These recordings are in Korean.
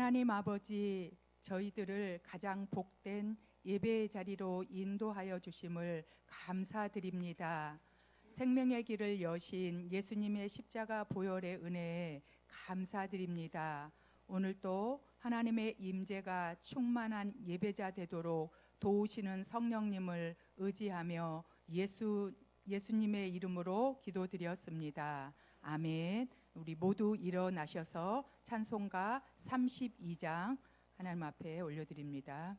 하나님 아버지, 저희들을 가장 복된 예배의 자리로 인도하여 주심을 감사드립니다. 생명의 길을 여신 예수님의 십자가 보혈의 은혜에 감사드립니다. 오늘도 하나님의 임재가 충만한 예배자 되도록 도우시는 성령님을 의지하며 예수님의 이름으로 기도드렸습니다. 아멘. 우리 모두 일어나셔서 찬송가 32장 하나님 앞에 올려드립니다.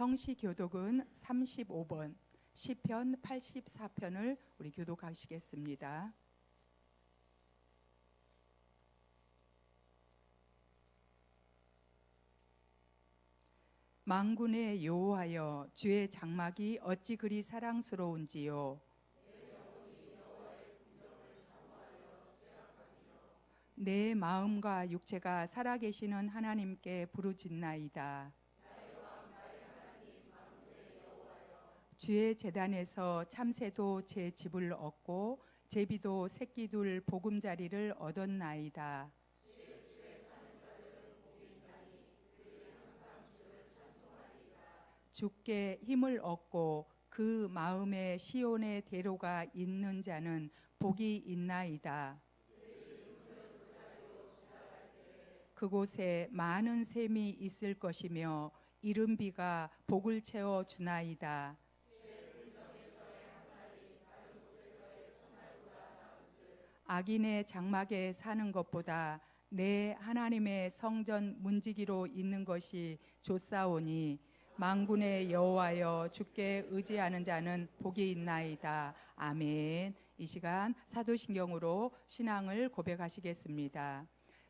성시교독은 35번 시편 84편을 우리 교독하시겠습니다. 만군의 여호와여, 주의 장막이 어찌 그리 사랑스러운지요. 내 마음과 육체가 살아계시는 하나님께 부르짖나이다. 주의 제단에서 참새도 제 집을 얻고 제비도 새끼둘 보금자리를 얻었나이다. 주께 힘을 얻고 그 마음에 시온의 대로가 있는 자는 복이 있나이다. 그곳에 많은 샘이 있을 것이며 이른비가 복을 채워 주나이다. 악인의 장막에 사는 것보다 내 하나님의 성전 문지기로 있는 것이 좋사오니 만군의 여호와여, 주께 의지하는 자는 복이 있나이다. 아멘. 이 시간 사도신경으로 신앙을 고백하시겠습니다.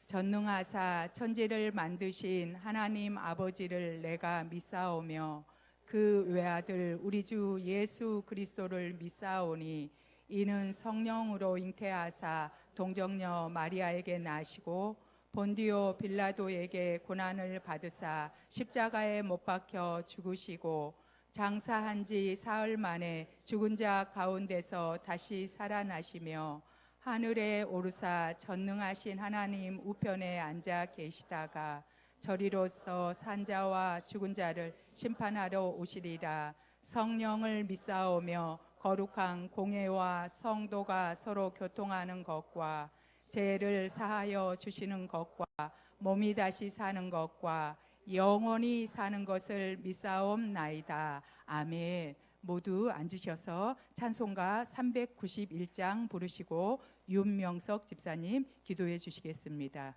전능하사 천지를 만드신 하나님 아버지를 내가 믿사오며 그 외아들 우리 주 예수 그리스도를 믿사오니 이는 성령으로 잉태하사 동정녀 마리아에게 나시고 본디오 빌라도에게 고난을 받으사 십자가에 못 박혀 죽으시고 장사한 지 사흘 만에 죽은 자 가운데서 다시 살아나시며 하늘에 오르사 전능하신 하나님 우편에 앉아 계시다가 저리로서 산자와 죽은 자를 심판하러 오시리라. 성령을 믿사오며 거룩한 공예와 성도가 서로 교통하는 것과 죄를 사하여 주시는 것과 몸이 다시 사는 것과 영원히 사는 것을 믿사옵나이다. 아멘. 모두 앉으셔서 찬송가 391장 부르시고 윤명석 집사님 기도해 주시겠습니다.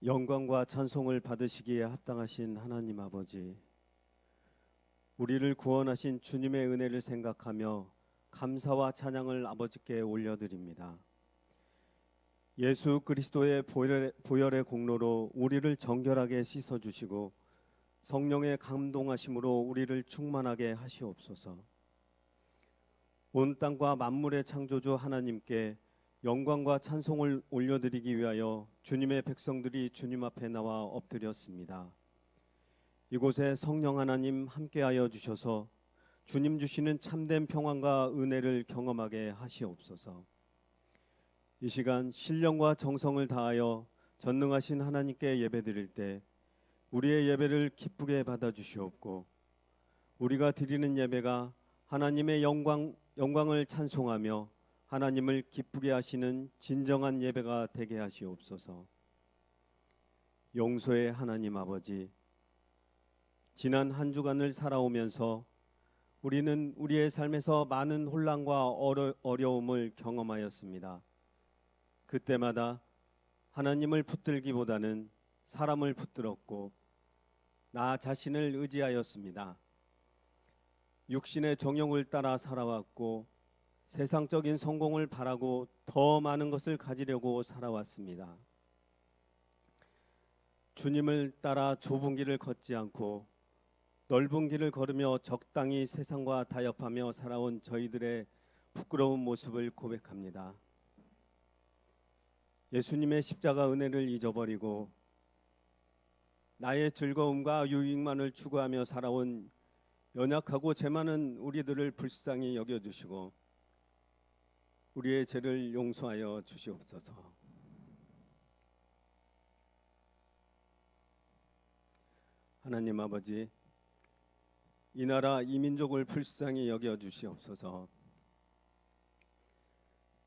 영광과 찬송을 받으시기에 합당하신 하나님 아버지, 우리를 구원하신 주님의 은혜를 생각하며 감사와 찬양을 아버지께 올려드립니다. 예수 그리스도의 보혈의 공로로 우리를 정결하게 씻어주시고 성령의 감동하심으로 우리를 충만하게 하시옵소서. 온 땅과 만물의 창조주 하나님께 영광과 찬송을 올려드리기 위하여 주님의 백성들이 주님 앞에 나와 엎드렸습니다. 이곳에 성령 하나님 함께하여 주셔서 주님 주시는 참된 평안과 은혜를 경험하게 하시옵소서. 이 시간 신령과 정성을 다하여 전능하신 하나님께 예배드릴 때 우리의 예배를 기쁘게 받아주시옵고, 우리가 드리는 예배가 하나님의 영광을 찬송하며 하나님을 기쁘게 하시는 진정한 예배가 되게 하시옵소서. 용서의 하나님 아버지, 지난 한 주간을 살아오면서 우리는 우리의 삶에서 많은 혼란과 어려움을 경험하였습니다. 그때마다 하나님을 붙들기보다는 사람을 붙들었고 나 자신을 의지하였습니다. 육신의 정욕을 따라 살아왔고 세상적인 성공을 바라고 더 많은 것을 가지려고 살아왔습니다. 주님을 따라 좁은 길을 걷지 않고 넓은 길을 걸으며 적당히 세상과 타협하며 살아온 저희들의 부끄러운 모습을 고백합니다. 예수님의 십자가 은혜를 잊어버리고 나의 즐거움과 유익만을 추구하며 살아온 연약하고 죄 많은 우리들을 불쌍히 여겨주시고 우리의 죄를 용서하여 주시옵소서. 하나님 아버지, 이 나라 이 민족을 불쌍히 여겨주시옵소서.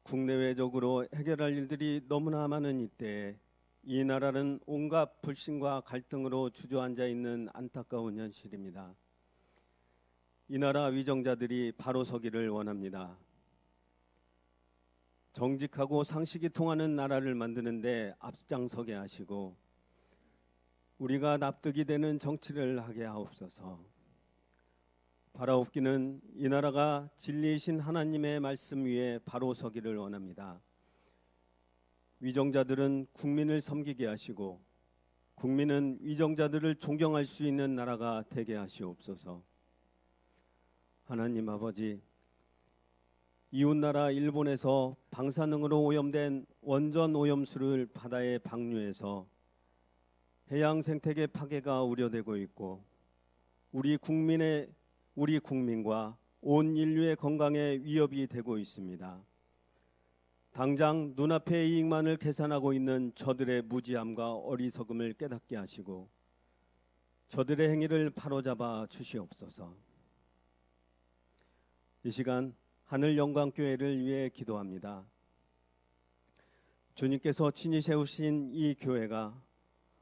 국내외적으로 해결할 일들이 너무나 많은 이때에 이 나라는 온갖 불신과 갈등으로 주저앉아 있는 안타까운 현실입니다. 이 나라 위정자들이 바로 서기를 원합니다. 정직하고 상식이 통하는 나라를 만드는데 앞장서게 하시고 우리가 납득이 되는 정치를 하게 하옵소서. 바라옵기는 이 나라가 진리이신 하나님의 말씀 위에 바로 서기를 원합니다. 위정자들은 국민을 섬기게 하시고 국민은 위정자들을 존경할 수 있는 나라가 되게 하시옵소서. 하나님 아버지, 이웃나라 일본에서 방사능으로 오염된 원전 오염수를 바다에 방류해서 해양 생태계 파괴가 우려되고 있고 우리 국민과 온 인류의 건강에 위협이 되고 있습니다. 당장 눈앞의 이익만을 계산하고 있는 저들의 무지함과 어리석음을 깨닫게 하시고 저들의 행위를 바로잡아 주시옵소서. 이 시간 하늘영광교회를 위해 기도합니다. 주님께서 친히 세우신 이 교회가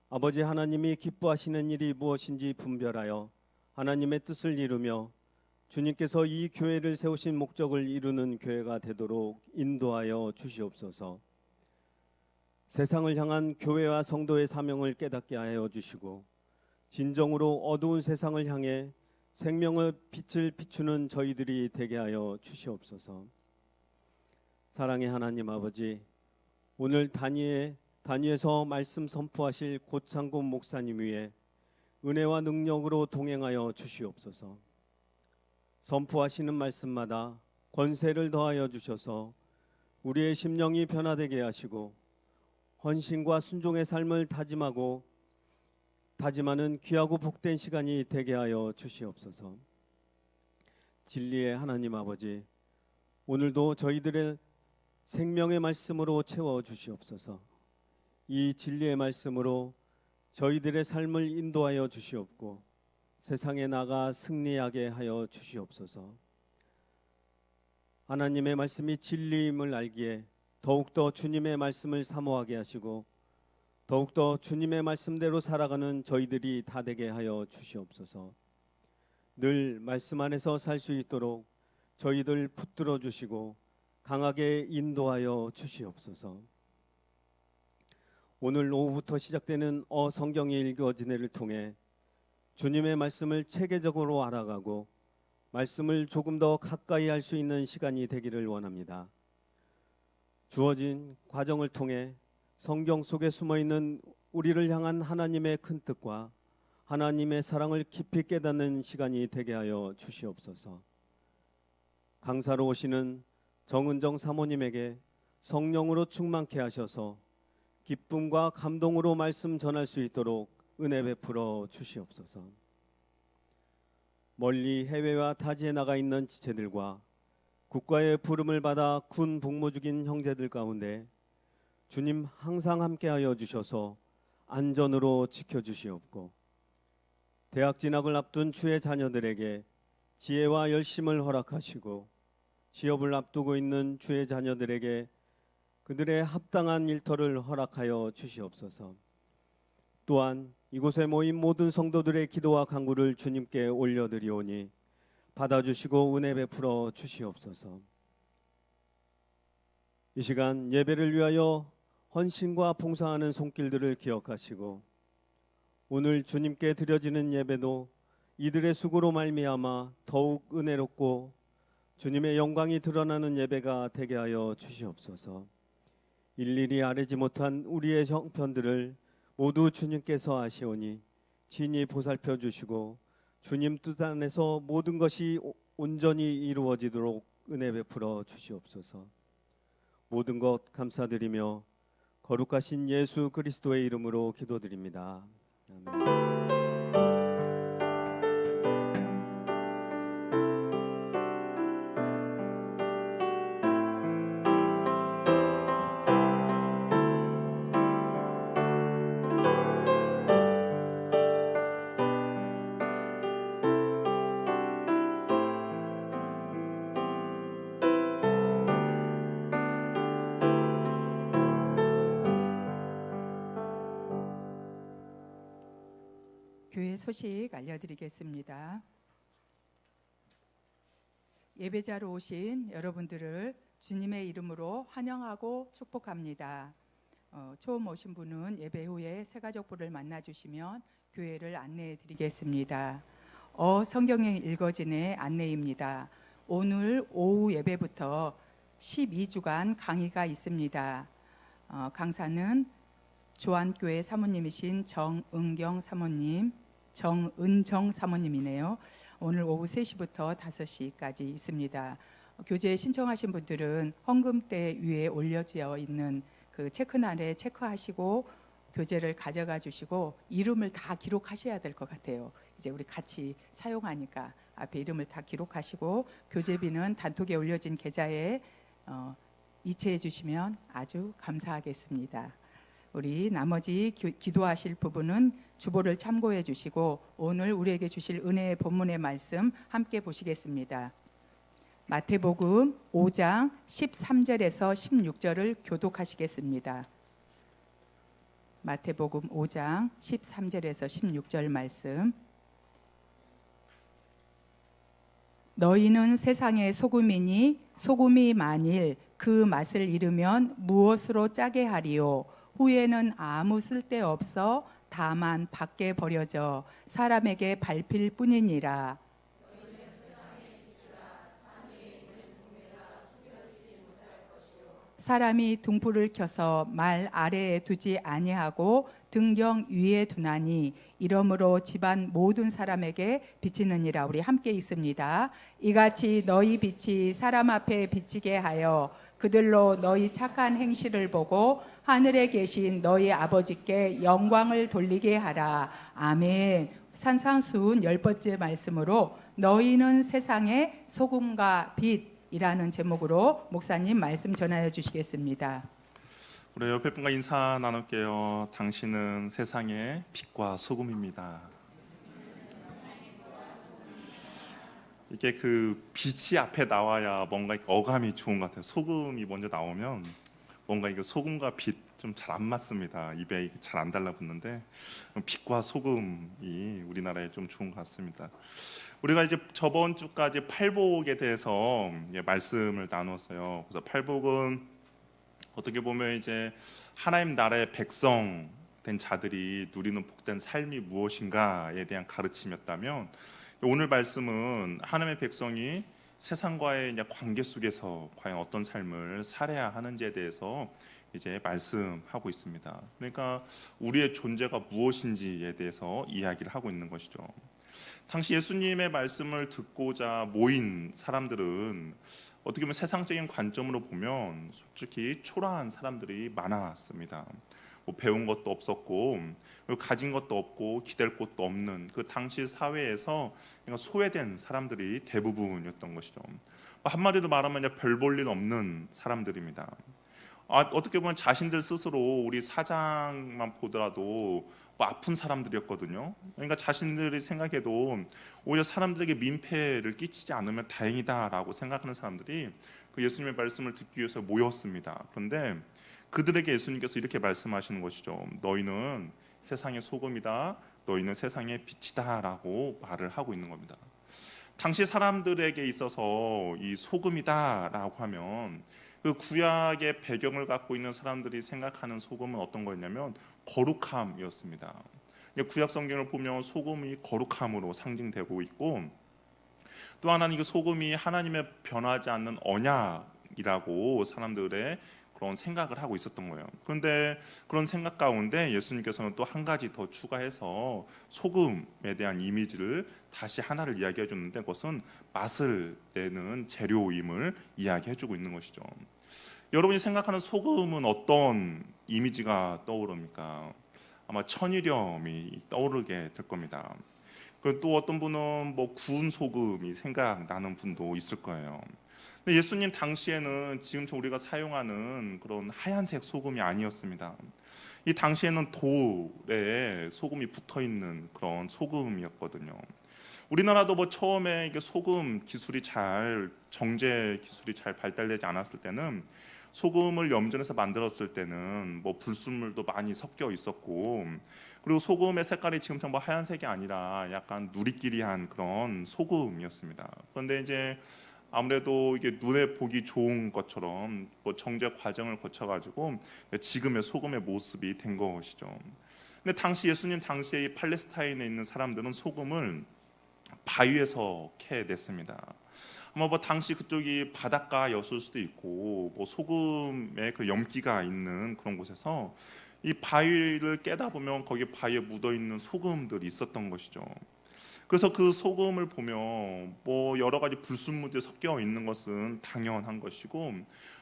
아버지 하나님이 기뻐하시는 일이 무엇인지 분별하여 하나님의 뜻을 이루며 주님께서 이 교회를 세우신 목적을 이루는 교회가 되도록 인도하여 주시옵소서. 세상을 향한 교회와 성도의 사명을 깨닫게 하여 주시고 진정으로 어두운 세상을 향해 생명의 빛을 비추는 저희들이 되게 하여 주시옵소서. 사랑의 하나님 아버지, 오늘 단위에서 말씀 선포하실 고창곤 목사님 위에 은혜와 능력으로 동행하여 주시옵소서. 선포하시는 말씀마다 권세를 더하여 주셔서 우리의 심령이 변화되게 하시고 헌신과 순종의 삶을 다짐하는 귀하고 복된 시간이 되게 하여 주시옵소서. 진리의 하나님 아버지, 오늘도 저희들의 생명의 말씀으로 채워 주시옵소서. 이 진리의 말씀으로 저희들의 삶을 인도하여 주시옵고 세상에 나가 승리하게 하여 주시옵소서. 하나님의 말씀이 진리임을 알기에 더욱더 주님의 말씀을 사모하게 하시고 더욱더 주님의 말씀대로 살아가는 저희들이 다 되게 하여 주시옵소서. 늘 말씀 안에서 살 수 있도록 저희들 붙들어 주시고 강하게 인도하여 주시옵소서. 오늘 오후부터 시작되는 성경이 읽어지네를 통해 주님의 말씀을 체계적으로 알아가고 말씀을 조금 더 가까이 할 수 있는 시간이 되기를 원합니다. 주어진 과정을 통해 성경 속에 숨어 있는 우리를 향한 하나님의 큰 뜻과 하나님의 사랑을 깊이 깨닫는 시간이 되게 하여 주시옵소서. 강사로 오시는 정은정 사모님에게 성령으로 충만케 하셔서 기쁨과 감동으로 말씀 전할 수 있도록 은혜 베풀어 주시옵소서. 멀리 해외와 타지에 나가 있는 지체들과 국가의 부름을 받아 군 복무 중인 형제들 가운데 주님 항상 함께하여 주셔서 안전으로 지켜주시옵고, 대학 진학을 앞둔 주의 자녀들에게 지혜와 열심을 허락하시고, 취업을 앞두고 있는 주의 자녀들에게 그들의 합당한 일터를 허락하여 주시옵소서. 또한 이곳에 모인 모든 성도들의 기도와 간구를 주님께 올려드리오니 받아주시고 은혜 베풀어 주시옵소서. 이 시간 예배를 위하여 헌신과 봉사하는 손길들을 기억하시고, 오늘 주님께 드려지는 예배도 이들의 수고로 말미암아 더욱 은혜롭고 주님의 영광이 드러나는 예배가 되게 하여 주시옵소서. 일일이 아뢰지 못한 우리의 형편들을 모두 주님께서 아시오니 친히 보살펴 주시고 주님 뜻 안에서 모든 것이 온전히 이루어지도록 은혜 베풀어 주시옵소서. 모든 것 감사드리며 거룩하신 예수 그리스도의 이름으로 기도드립니다. 아멘. 교회 소식 알려드리겠습니다. 예배자로 오신 여러분들을 주님의 이름으로 환영하고 축복합니다. 처음 오신 분은 예배 후에 새가족부를 만나주시면 교회를 안내해 드리겠습니다. 성경에 읽어지네 안내입니다. 오늘 오후 예배부터 12주간 강의가 있습니다. 강사는 주안교회 사모님이신 정은정 사모님이네요. 오늘 오후 3시부터 5시까지 있습니다. 교재 신청하신 분들은 헌금대 위에 올려져 있는 그 체크란에 체크하시고 교재를 가져가 주시고 이름을 다 기록하셔야 될 것 같아요. 이제 우리 같이 사용하니까 앞에 이름을 다 기록하시고 교재비는 단톡에 올려진 계좌에 이체해 주시면 아주 감사하겠습니다. 우리 나머지 기도하실 부분은 주보를 참고해 주시고 오늘 우리에게 주실 은혜의 본문의 말씀 함께 보시겠습니다. 마태복음 5장 13절에서 16절을 교독하시겠습니다. 마태복음 5장 13절에서 16절 말씀. 너희는 세상의 소금이니 소금이 만일 그 맛을 잃으면 무엇으로 짜게 하리요? 후에는 아무 쓸데없어 다만 밖에 버려져 사람에게 밟힐 뿐이니라. 사람이 등불을 켜서 말 아래에 두지 아니하고 등경 위에 두나니 이러므로 집안 모든 사람에게 비치느니라. 우리 함께 있습니다. 이같이 너희 빛이 사람 앞에 비치게 하여 그들로 너희 착한 행실을 보고 하늘에 계신 너희 아버지께 영광을 돌리게 하라. 아멘. 산상수훈 10번째 말씀으로 너희는 세상의 소금과 빛이라는 제목으로 목사님 말씀 전하여 주시겠습니다. 우리 옆에 분과 인사 나눌게요. 당신은 세상의 빛과 소금입니다. 이게 그 빛이 앞에 나와야 뭔가 어감이 좋은 것 같아요. 소금이 먼저 나오면 뭔가 이거 소금과 빛 좀 잘 안 맞습니다. 입에 잘 안 달라붙는데 빛과 소금이 우리나라에 좀 좋은 것 같습니다. 우리가 이제 저번 주까지 팔복에 대해서 말씀을 나눴어요. 그래서 팔복은 어떻게 보면 이제 하나님 나라의 백성 된 자들이 누리는 복된 삶이 무엇인가에 대한 가르침이었다면, 오늘 말씀은 하나님의 백성이 세상과의 이제 관계 속에서 과연 어떤 삶을 살아야 하는지에 대해서 이제 말씀하고 있습니다. 그러니까 우리의 존재가 무엇인지에 대해서 이야기를 하고 있는 것이죠. 당시 예수님의 말씀을 듣고자 모인 사람들은 어떻게 보면 세상적인 관점으로 보면 솔직히 초라한 사람들이 많았습니다. 뭐 배운 것도 없었고, 그리고 가진 것도 없고, 기댈 곳도 없는 그 당시 사회에서 소외된 사람들이 대부분이었던 것이죠. 한마디로 말하면 별 볼 일 없는 사람들입니다. 어떻게 보면 자신들 스스로 우리 사장만 보더라도 뭐 아픈 사람들이었거든요. 그러니까 자신들이 생각해도 오히려 사람들에게 민폐를 끼치지 않으면 다행이다라고 생각하는 사람들이 그 예수님의 말씀을 듣기 위해서 모였습니다. 그런데 그들에게 예수님께서 이렇게 말씀하시는 것이죠. 너희는 세상의 소금이다, 너희는 세상의 빛이다라고 말을 하고 있는 겁니다. 당시 사람들에게 있어서 이 소금이다라고 하면 그 구약의 배경을 갖고 있는 사람들이 생각하는 소금은 어떤 거였냐면 거룩함이었습니다. 구약 성경을 보면 소금이 거룩함으로 상징되고 있고, 또 하나는 이 소금이 하나님의 변하지 않는 언약이라고 사람들의 그런 생각을 하고 있었던 거예요. 그런데 그런 생각 가운데 예수님께서는 또 한 가지 더 추가해서 소금에 대한 이미지를 다시 하나를 이야기해 줬는데, 그것은 맛을 내는 재료임을 이야기해 주고 있는 것이죠. 여러분이 생각하는 소금은 어떤 이미지가 떠오릅니까? 아마 천일염이 떠오르게 될 겁니다. 또 어떤 분은 뭐 구운 소금이 생각나는 분도 있을 거예요. 근데 예수님 당시에는 지금 우리가 사용하는 그런 하얀색 소금이 아니었습니다. 이 당시에는 돌에 소금이 붙어 있는 그런 소금이었거든요. 우리나라도 뭐 처음에 이게 소금 기술이 정제 기술이 잘 발달되지 않았을 때는 소금을 염전해서 만들었을 때는 뭐 불순물도 많이 섞여 있었고, 그리고 소금의 색깔이 지금처럼 뭐 하얀색이 아니라 약간 누리끼리한 그런 소금이었습니다. 그런데 이제 아무래도 이게 눈에 보기 좋은 것처럼 뭐 정제 과정을 거쳐가지고 지금의 소금의 모습이 된 것이죠. 근데 당시 예수님 당시에 이 팔레스타인에 있는 사람들은 소금을 바위에서 캐냈습니다. 아마 뭐 당시 그쪽이 바닷가였을 수도 있고, 뭐 소금의 그 염기가 있는 그런 곳에서 이 바위를 깨다 보면 거기 바위에 묻어 있는 소금들이 있었던 것이죠. 그래서 그 소금을 보면 뭐 여러 가지 불순물들이 섞여 있는 것은 당연한 것이고,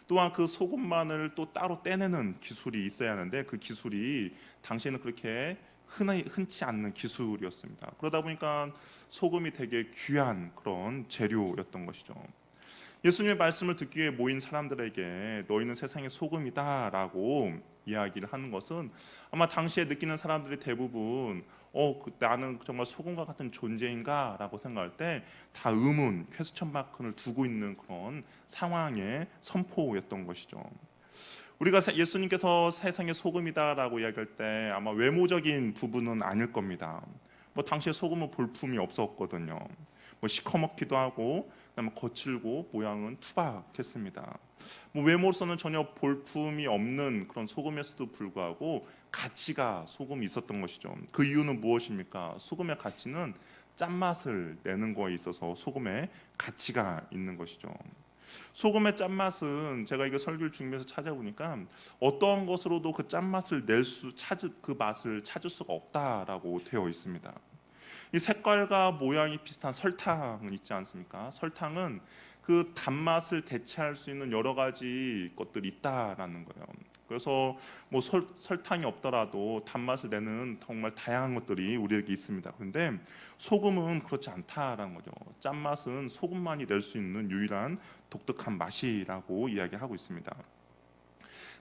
또한 그 소금만을 또 따로 떼내는 기술이 있어야 하는데 그 기술이 당시에는 그렇게 흔치 않는 기술이었습니다. 그러다 보니까 소금이 되게 귀한 그런 재료였던 것이죠. 예수님의 말씀을 듣기 위해 모인 사람들에게 너희는 세상의 소금이다라고 이야기를 하는 것은 아마 당시에 느끼는 사람들이 대부분 나는 정말 소금과 같은 존재인가라고 생각할 때 다 의문, 퀘스천 마크를 두고 있는 그런 상황의 선포였던 것이죠. 우리가 예수님께서 세상의 소금이다라고 이야기할 때 아마 외모적인 부분은 아닐 겁니다. 뭐 당시에 소금은 볼품이 없었거든요. 뭐 시커멓기도 하고, 그다음에 거칠고 모양은 투박했습니다. 뭐 외모로서는 전혀 볼품이 없는 그런 소금에서도 불구하고 가치가 소금이 있었던 것이죠. 그 이유는 무엇입니까? 소금의 가치는 짠맛을 내는 거에 있어서 소금의 가치가 있는 것이죠. 소금의 짠맛은 제가 이거 설교를 준비해서 찾아보니까 어떠한 것으로도 그 짠맛을 그 맛을 찾을 수가 없다라고 되어 있습니다. 이 색깔과 모양이 비슷한 설탕은 있지 않습니까? 설탕은 그 단맛을 대체할 수 있는 여러 가지 것들이 있다라는 거예요. 그래서 뭐 설탕이 없더라도 단맛을 내는 정말 다양한 것들이 우리에게 있습니다. 그런데 소금은 그렇지 않다라는 거죠. 짠맛은 소금만이 낼 수 있는 유일한 독특한 맛이라고 이야기하고 있습니다.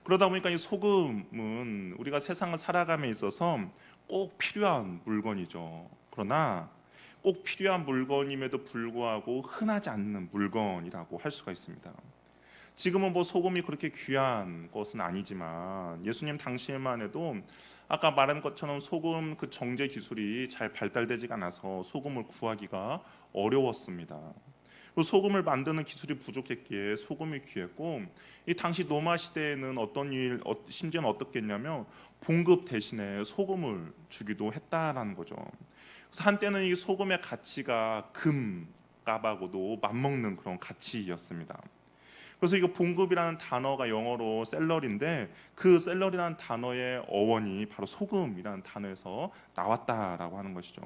그러다 보니까 이 소금은 우리가 세상을 살아감에 있어서 꼭 필요한 물건이죠. 그러나 꼭 필요한 물건임에도 불구하고 흔하지 않는 물건이라고 할 수가 있습니다. 지금은 뭐 소금이 그렇게 귀한 것은 아니지만 예수님 당시에만 해도 아까 말한 것처럼 소금 그 정제 기술이 잘 발달되지가 않아서 소금을 구하기가 어려웠습니다. 그 소금을 만드는 기술이 부족했기에 소금이 귀했고, 이 당시 로마 시대에는 심지어는 어떻겠냐면 봉급 대신에 소금을 주기도 했다라는 거죠. 그래서 한때는 이 소금의 가치가 금값하고도 맞먹는 그런 가치였습니다. 그래서 이거 봉급이라는 단어가 영어로 셀러리인데, 그 셀러리라는 단어의 어원이 바로 소금이라는 단어에서 나왔다라고 하는 것이죠.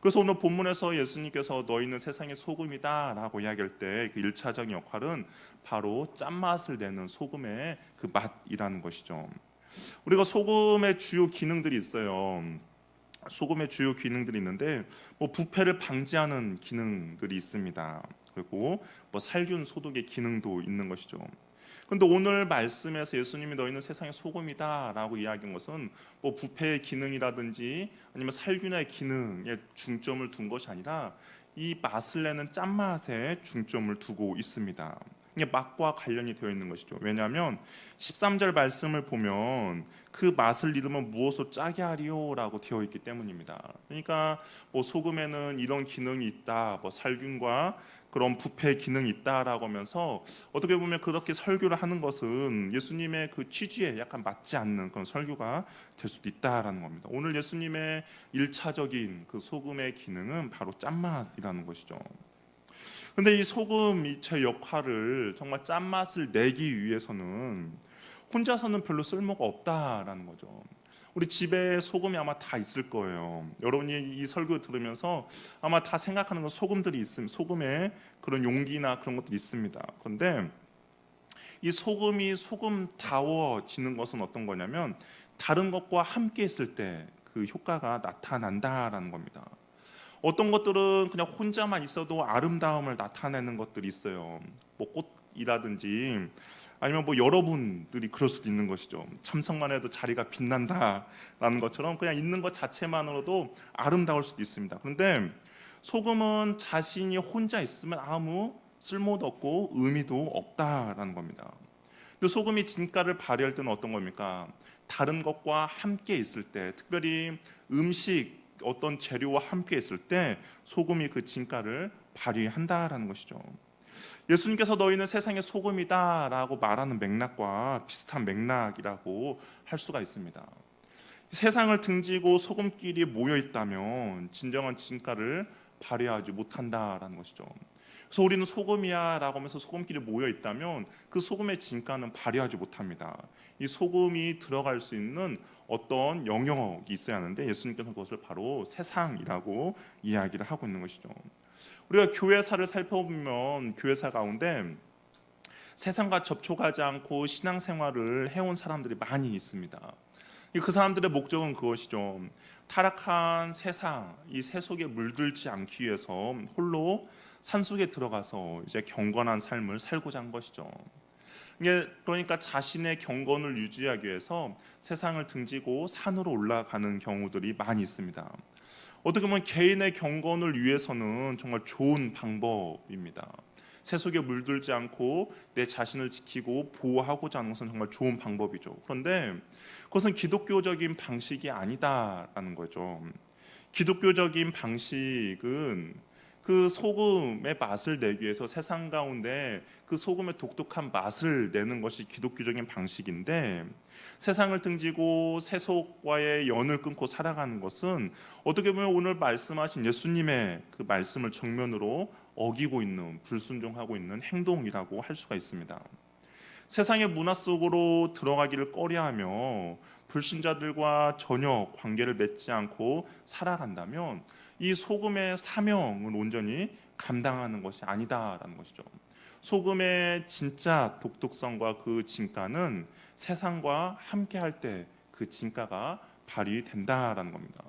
그래서 오늘 본문에서 예수님께서 너희는 세상의 소금이다라고 이야기할 때 그 1차적인 역할은 바로 짠맛을 내는 소금의 그 맛이라는 것이죠. 우리가 소금의 주요 기능들이 있어요. 소금의 주요 기능들이 있는데 부패를 방지하는 기능들이 있습니다. 그리고 살균 소독의 기능도 있는 것이죠. 그런데 오늘 말씀에서 예수님이 너희는 세상의 소금이다라고 이야기한 것은 부패의 기능이라든지 아니면 살균의 기능에 중점을 둔 것이 아니라 이 맛을 내는 짠맛에 중점을 두고 있습니다. 이게 맛과 관련이 되어 있는 것이죠. 왜냐하면 13절 말씀을 보면 그 맛을 잃으면 무엇으로 짜게 하리요라고 되어 있기 때문입니다. 그러니까 소금에는 이런 기능이 있다, 살균과 그런 부패 기능이 있다라고 하면서 어떻게 보면 그렇게 설교를 하는 것은 예수님의 그 취지에 약간 맞지 않는 그런 설교가 될 수도 있다라는 겁니다. 오늘 예수님의 1차적인 그 소금의 기능은 바로 짠맛이라는 것이죠. 근데 이 소금의 역할을 정말 짠맛을 내기 위해서는 혼자서는 별로 쓸모가 없다라는 거죠. 우리 집에 소금이 아마 다 있을 거예요. 여러분이 이 설교 들으면서 아마 다 생각하는 건 소금들이 있습니다. 소금에 그런 용기나 그런 것들이 있습니다. 그런데 이 소금이 소금다워지는 것은 어떤 거냐면 다른 것과 함께 있을 때 그 효과가 나타난다라는 겁니다. 어떤 것들은 그냥 혼자만 있어도 아름다움을 나타내는 것들이 있어요. 꽃이라든지 아니면 여러분들이 그럴 수도 있는 것이죠. 참석만 해도 자리가 빛난다라는 것처럼 그냥 있는 것 자체만으로도 아름다울 수도 있습니다. 그런데 소금은 자신이 혼자 있으면 아무 쓸모도 없고 의미도 없다라는 겁니다. 근데 소금이 진가를 발휘할 때는 어떤 겁니까? 다른 것과 함께 있을 때, 특별히 음식 어떤 재료와 함께 있을 때 소금이 그 진가를 발휘한다라는 것이죠. 예수님께서 너희는 세상의 소금이다라고 말하는 맥락과 비슷한 맥락이라고 할 수가 있습니다. 세상을 등지고 소금끼리 모여 있다면 진정한 진가를 발휘하지 못한다라는 것이죠. 그래서 우리는 소금이야라고 하면서 소금끼리 모여 있다면 그 소금의 진가는 발휘하지 못합니다. 이 소금이 들어갈 수 있는 어떤 영역이 있어야 하는데 예수님께서 그것을 바로 세상이라고 이야기를 하고 있는 것이죠. 우리가 교회사를 살펴보면 교회사 가운데 세상과 접촉하지 않고 신앙생활을 해온 사람들이 많이 있습니다. 그 사람들의 목적은 그것이죠. 타락한 세상, 이 새 속에 물들지 않기 위해서 홀로 산속에 들어가서 이제 경건한 삶을 살고자 한 것이죠. 그러니까 자신의 경건을 유지하기 위해서 세상을 등지고 산으로 올라가는 경우들이 많이 있습니다. 어떻게 보면 개인의 경건을 위해서는 정말 좋은 방법입니다. 새 속에 물들지 않고 내 자신을 지키고 보호하고자 하는 것은 정말 좋은 방법이죠. 그런데 그것은 기독교적인 방식이 아니다라는 거죠. 기독교적인 방식은 그 소금의 맛을 내기 위해서 세상 가운데 그 소금의 독특한 맛을 내는 것이 기독교적인 방식인데, 세상을 등지고 세속과의 연을 끊고 살아가는 것은 어떻게 보면 오늘 말씀하신 예수님의 그 말씀을 정면으로 어기고 있는, 불순종하고 있는 행동이라고 할 수가 있습니다. 세상의 문화 속으로 들어가기를 꺼려하며 불신자들과 전혀 관계를 맺지 않고 살아간다면 이 소금의 사명을 온전히 감당하는 것이 아니다라는 것이죠. 소금의 진짜 독특성과 그 진가는 세상과 함께할 때 그 진가가 발휘된다라는 겁니다.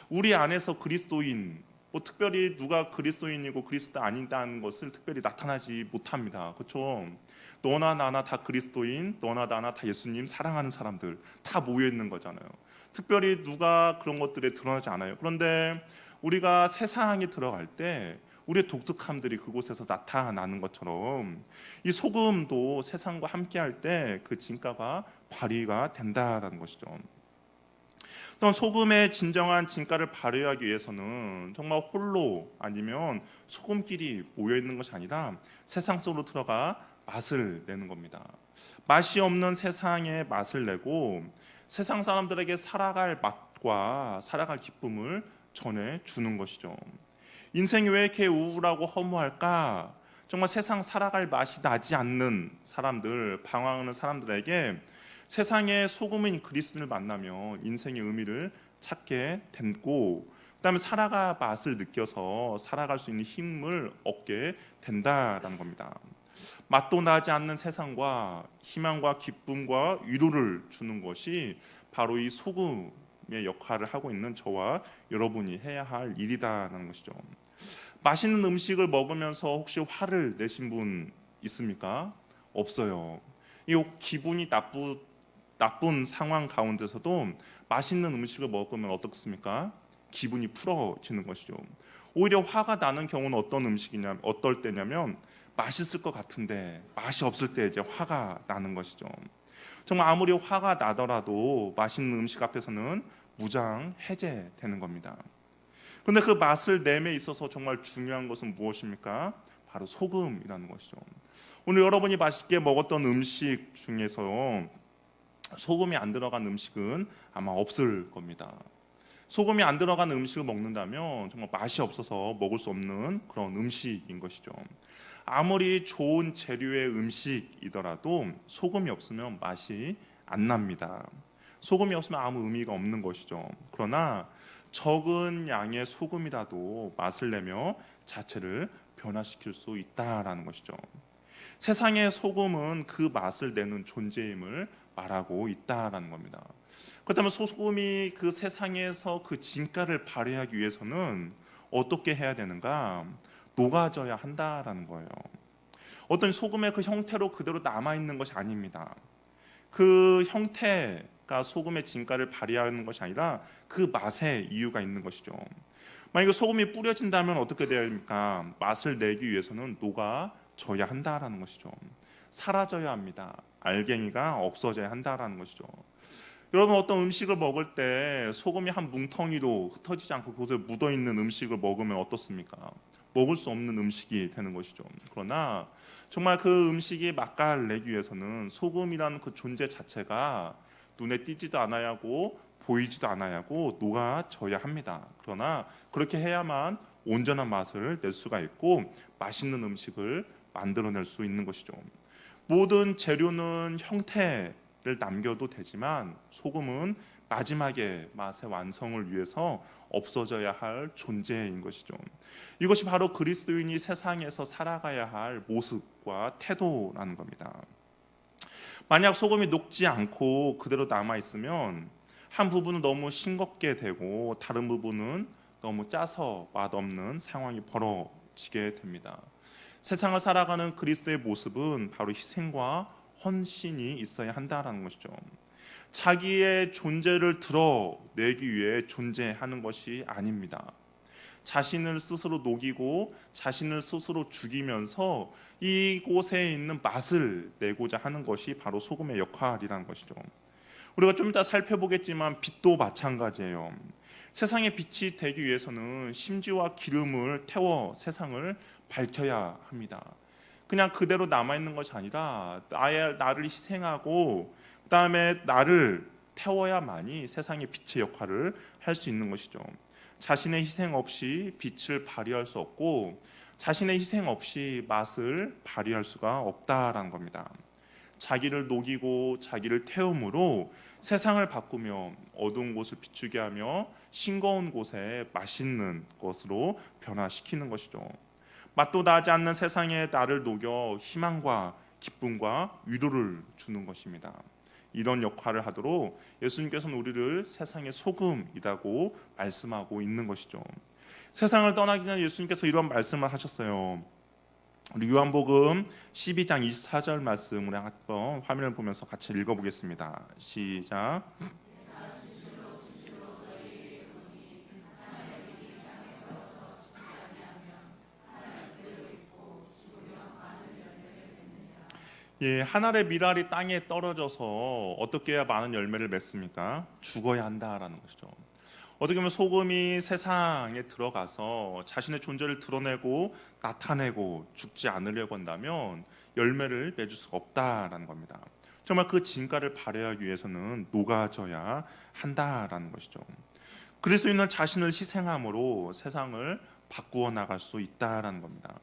우리 안에서 그리스도인, 특별히 누가 그리스도인이고 그리스도 아니다는 것을 특별히 나타나지 못합니다. 그렇죠? 너나 나나 다 그리스도인, 너나 나나 다 예수님 사랑하는 사람들 다 모여 있는 거잖아요. 특별히 누가 그런 것들에 드러나지 않아요. 그런데 우리가 세상에 들어갈 때 우리의 독특함들이 그곳에서 나타나는 것처럼 이 소금도 세상과 함께할 때 그 진가가 발휘가 된다라는 것이죠. 어떤 소금의 진정한 진가를 발휘하기 위해서는 정말 홀로 아니면 소금끼리 모여 있는 것이 아니라 세상 속으로 들어가 맛을 내는 겁니다. 맛이 없는 세상에 맛을 내고 세상 사람들에게 살아갈 맛과 살아갈 기쁨을 전해 주는 것이죠. 인생이 왜 이렇게 우울하고 허무할까? 정말 세상 살아갈 맛이 나지 않는 사람들, 방황하는 사람들에게 세상의 소금인 그리스도를 만나며 인생의 의미를 찾게 되고, 그다음에 살아갈 맛을 느껴서 살아갈 수 있는 힘을 얻게 된다라는 겁니다. 맛도 나지 않는 세상과 희망과 기쁨과 위로를 주는 것이 바로 이 소금의 역할을 하고 있는 저와 여러분이 해야 할 일이다라는 것이죠. 맛있는 음식을 먹으면서 혹시 화를 내신 분 있습니까? 없어요. 이 기분이 나쁜 상황 가운데서도 맛있는 음식을 먹으면 어떻습니까? 기분이 풀어지는 것이죠. 오히려 화가 나는 경우는 어떨 때냐면 맛있을 것 같은데 맛이 없을 때 이제 화가 나는 것이죠. 정말 아무리 화가 나더라도 맛있는 음식 앞에서는 무장 해제되는 겁니다. 근데 그 맛을 내에 있어서 정말 중요한 것은 무엇입니까? 바로 소금이라는 것이죠. 오늘 여러분이 맛있게 먹었던 음식 중에서 소금이 안 들어간 음식은 아마 없을 겁니다. 소금이 안 들어간 음식을 먹는다면 정말 맛이 없어서 먹을 수 없는 그런 음식인 것이죠. 아무리 좋은 재료의 음식이더라도 소금이 없으면 맛이 안 납니다. 소금이 없으면 아무 의미가 없는 것이죠. 그러나 적은 양의 소금이라도 맛을 내며 자체를 변화시킬 수 있다라는 것이죠. 세상의 소금은 그 맛을 내는 존재임을 말하고 있다라는 겁니다. 그렇다면 소금이 그 세상에서 그 진가를 발휘하기 위해서는 어떻게 해야 되는가? 녹아져야 한다라는 거예요. 어떤 소금의 그 형태로 그대로 남아 있는 것이 아닙니다. 그 형태가 소금의 진가를 발휘하는 것이 아니라 그 맛에 이유가 있는 것이죠. 만약에 소금이 뿌려진다면 어떻게 돼야 합니까? 맛을 내기 위해서는 녹아져야 한다라는 것이죠. 사라져야 합니다. 알갱이가 없어져야 한다라는 것이죠. 여러분, 어떤 음식을 먹을 때 소금이 한 뭉텅이도 흩어지지 않고 그곳에 묻어있는 음식을 먹으면 어떻습니까? 먹을 수 없는 음식이 되는 것이죠. 그러나 정말 그 음식이 맛깔 내기 위해서는 소금이라는 그 존재 자체가 눈에 띄지도 않아야 하고 보이지도 않아야 하고 녹아져야 합니다. 그러나 그렇게 해야만 온전한 맛을 낼 수가 있고 맛있는 음식을 만들어낼 수 있는 것이죠. 모든 재료는 형태를 남겨도 되지만 소금은 마지막에 맛의 완성을 위해서 없어져야 할 존재인 것이죠. 이것이 바로 그리스도인이 세상에서 살아가야 할 모습과 태도라는 겁니다. 만약 소금이 녹지 않고 그대로 남아 있으면 한 부분은 너무 싱겁게 되고 다른 부분은 너무 짜서 맛없는 상황이 벌어지게 됩니다. 세상을 살아가는 그리스도의 모습은 바로 희생과 헌신이 있어야 한다는 것이죠. 자기의 존재를 드러내기 위해 존재하는 것이 아닙니다. 자신을 스스로 녹이고 자신을 스스로 죽이면서 이곳에 있는 맛을 내고자 하는 것이 바로 소금의 역할이라는 것이죠. 우리가 좀 이따 살펴보겠지만 빛도 마찬가지예요. 세상의 빛이 되기 위해서는 심지와 기름을 태워 세상을 밝혀야 합니다. 그냥 그대로 남아있는 것이 아니라 나를 희생하고 그다음에 나를 태워야만이 세상의 빛의 역할을 할 수 있는 것이죠. 자신의 희생 없이 빛을 발휘할 수 없고 자신의 희생 없이 맛을 발휘할 수가 없다라는 겁니다. 자기를 녹이고 자기를 태움으로 세상을 바꾸며 어두운 곳을 비추게 하며 싱거운 곳에 맛있는 것으로 변화시키는 것이죠. 맛도 나지 않는 세상에 나를 녹여 희망과 기쁨과 위로를 주는 것입니다. 이런 역할을 하도록 예수님께서는 우리를 세상의 소금이라고 말씀하고 있는 것이죠. 세상을 떠나기 전에 예수님께서 이런 말씀을 하셨어요. 우리 요한복음 12장 24절 말씀 우리 한번 화면을 보면서 같이 읽어보겠습니다. 시작. 예, 한 알의 밀알이 땅에 떨어져서 어떻게 해야 많은 열매를 맺습니까? 죽어야 한다라는 것이죠. 어떻게 보면 소금이 세상에 들어가서 자신의 존재를 드러내고 나타내고 죽지 않으려고 한다면 열매를 맺을 수가 없다라는 겁니다. 정말 그 진가를 발휘하기 위해서는 녹아져야 한다라는 것이죠. 그리스도인은 자신을 희생함으로 세상을 바꾸어 나갈 수 있다라는 겁니다.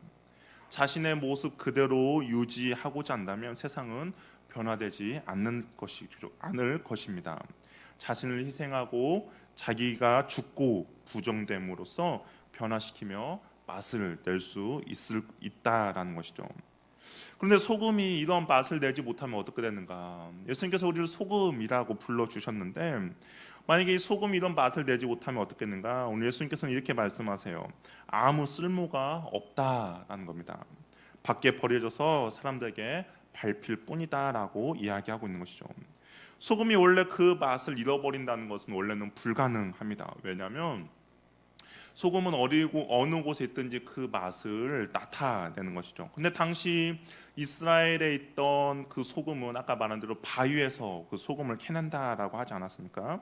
자신의 모습 그대로 유지하고자 한다면 세상은 변화되지 않을 것입니다. 자신을 희생하고 자기가 죽고 부정됨으로써 변화시키며 맛을 낼 수 있다라는 것이죠. 그런데 소금이 이런 맛을 내지 못하면 어떻게 되는가? 예수님께서 우리를 소금이라고 불러주셨는데 만약에 이 소금이 이런 맛을 내지 못하면 어떻겠는가? 오늘 예수님께서는 이렇게 말씀하세요. 아무 쓸모가 없다라는 겁니다. 밖에 버려져서 사람들에게 밟힐 뿐이다라고 이야기하고 있는 것이죠. 소금이 원래 그 맛을 잃어버린다는 것은 원래는 불가능합니다. 왜냐하면 소금은 어느 곳에 있든지 그 맛을 나타내는 것이죠. 근데 당시 이스라엘에 있던 그 소금은 아까 말한 대로 바위에서 그 소금을 캐낸다라고 하지 않았습니까?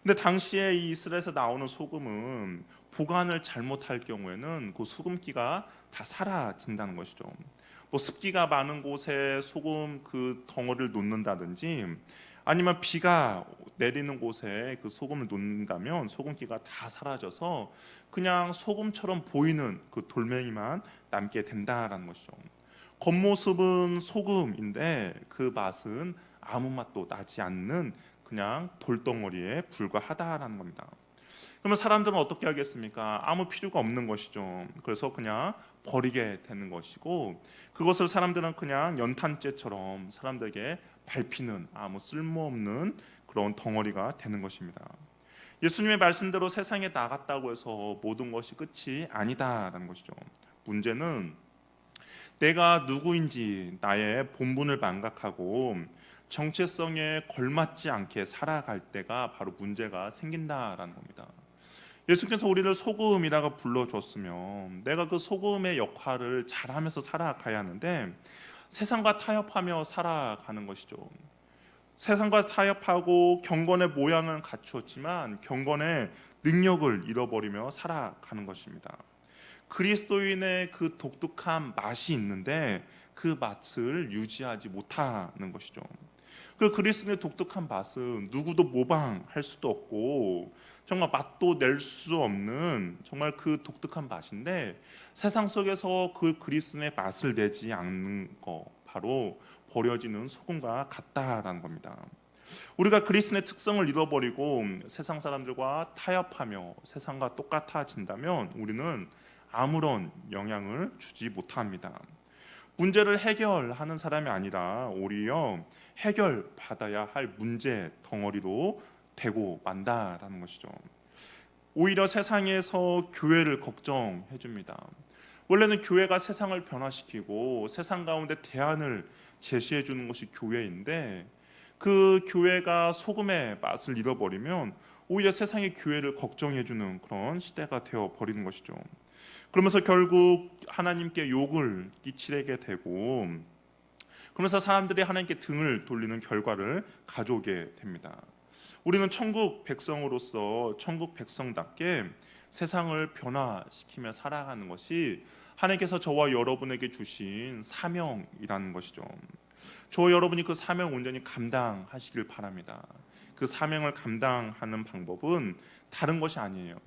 근데 당시에 이 이스라엘에서 나오는 소금은 보관을 잘못할 경우에는 그 소금기가 다 사라진다는 것이죠. 뭐 습기가 많은 곳에 소금 그 덩어리를 놓는다든지 아니면 비가 내리는 곳에 그 소금을 놓는다면 소금기가 다 사라져서 그냥 소금처럼 보이는 그 돌멩이만 남게 된다라는 것이죠. 겉모습은 소금인데 그 맛은 아무 맛도 나지 않는 그냥 돌덩어리에 불과하다라는 겁니다. 그러면 사람들은 어떻게 하겠습니까? 아무 필요가 없는 것이죠. 그래서 그냥 버리게 되는 것이고 그것을 사람들은 그냥 연탄재처럼 사람들에게 밟히는 아무 쓸모없는 그런 덩어리가 되는 것입니다. 예수님의 말씀대로 세상에 나갔다고 해서 모든 것이 끝이 아니다라는 것이죠. 문제는 내가 누구인지 나의 본분을 망각하고 정체성에 걸맞지 않게 살아갈 때가 바로 문제가 생긴다라는 겁니다. 예수께서 우리를 소금이라고 불러줬으면 내가 그 소금의 역할을 잘하면서 살아가야 하는데 세상과 타협하며 살아가는 것이죠. 세상과 타협하고 경건의 모양은 갖추었지만 경건의 능력을 잃어버리며 살아가는 것입니다. 그리스도인의 그 독특한 맛이 있는데 그 맛을 유지하지 못하는 것이죠. 그 그리스도인의 독특한 맛은 누구도 모방할 수도 없고 정말 맛도 낼 수 없는 정말 그 독특한 맛인데 세상 속에서 그 그리스도인의 맛을 내지 않는 거 바로 버려지는 소금과 같다라는 겁니다. 우리가 그리스도의 특성을 잃어버리고 세상 사람들과 타협하며 세상과 똑같아진다면 우리는 아무런 영향을 주지 못합니다. 문제를 해결하는 사람이 아니라 오히려 해결받아야 할 문제 덩어리로 되고 만다라는 것이죠. 오히려 세상에서 교회를 걱정해 줍니다. 원래는 교회가 세상을 변화시키고 세상 가운데 대안을 제시해 주는 것이 교회인데 그 교회가 소금의 맛을 잃어버리면 오히려 세상의 교회를 걱정해 주는 그런 시대가 되어 버리는 것이죠. 그러면서 결국 하나님께 욕을 끼치게 되고 그러면서 사람들이 하나님께 등을 돌리는 결과를 가져오게 됩니다. 우리는 천국 백성으로서 천국 백성답게 세상을 변화시키며 살아가는 것이 하나님께서 저와 여러분에게 주신 사명이라는 것이죠. 저와 여러분이 그 사명을 온전히 감당하시길 바랍니다. 그 사명을 감당하는 방법은 다른 것이 아니에요.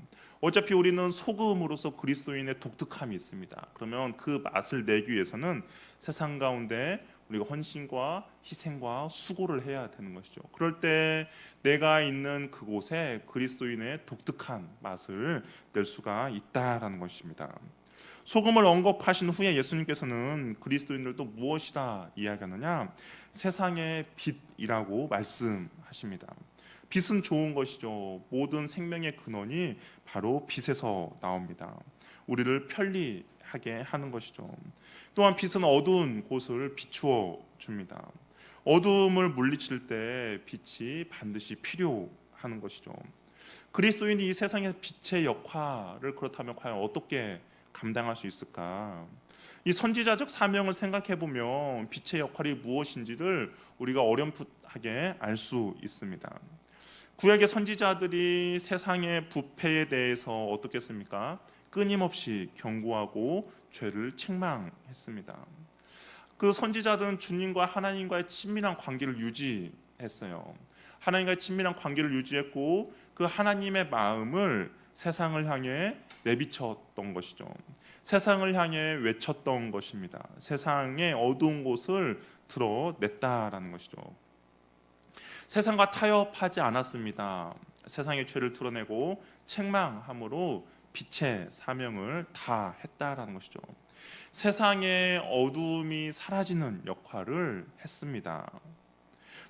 어차피 우리는 소금으로서 그리스도인의 독특함이 있습니다. 그러면 그 맛을 내기 위해서는 세상 가운데 우리가 헌신과 희생과 수고를 해야 되는 것이죠. 그럴 때 내가 있는 그곳에 그리스도인의 독특한 맛을 낼 수가 있다라는 것입니다. 소금을 언급하신 후에 예수님께서는 그리스도인들도 무엇이다 이야기하느냐? 세상의 빛이라고 말씀하십니다. 빛은 좋은 것이죠. 모든 생명의 근원이 바로 빛에서 나옵니다. 우리를 편리하게 하는 것이죠. 또한 빛은 어두운 곳을 비추어 줍니다. 어두움을 물리칠 때 빛이 반드시 필요한 것이죠. 그리스도인이 이 세상의 빛의 역할을 그렇다면 과연 어떻게 감당할 수 있을까? 이 선지자적 사명을 생각해 보면 빛의 역할이 무엇인지를 우리가 어렴풋하게 알 수 있습니다. 구약의 선지자들이 세상의 부패에 대해서 어떻게 했습니까? 끊임없이 경고하고 죄를 책망했습니다. 그 선지자들은 주님과 하나님과의 친밀한 관계를 유지했어요. 하나님과의 친밀한 관계를 유지했고 그 하나님의 마음을 세상을 향해 내비쳤던 것이죠. 세상을 향해 외쳤던 것입니다. 세상의 어두운 곳을 드러냈다라는 것이죠. 세상과 타협하지 않았습니다. 세상의 죄를 드러내고 책망함으로 빛의 사명을 다했다라는 것이죠. 세상의 어두움이 사라지는 역할을 했습니다.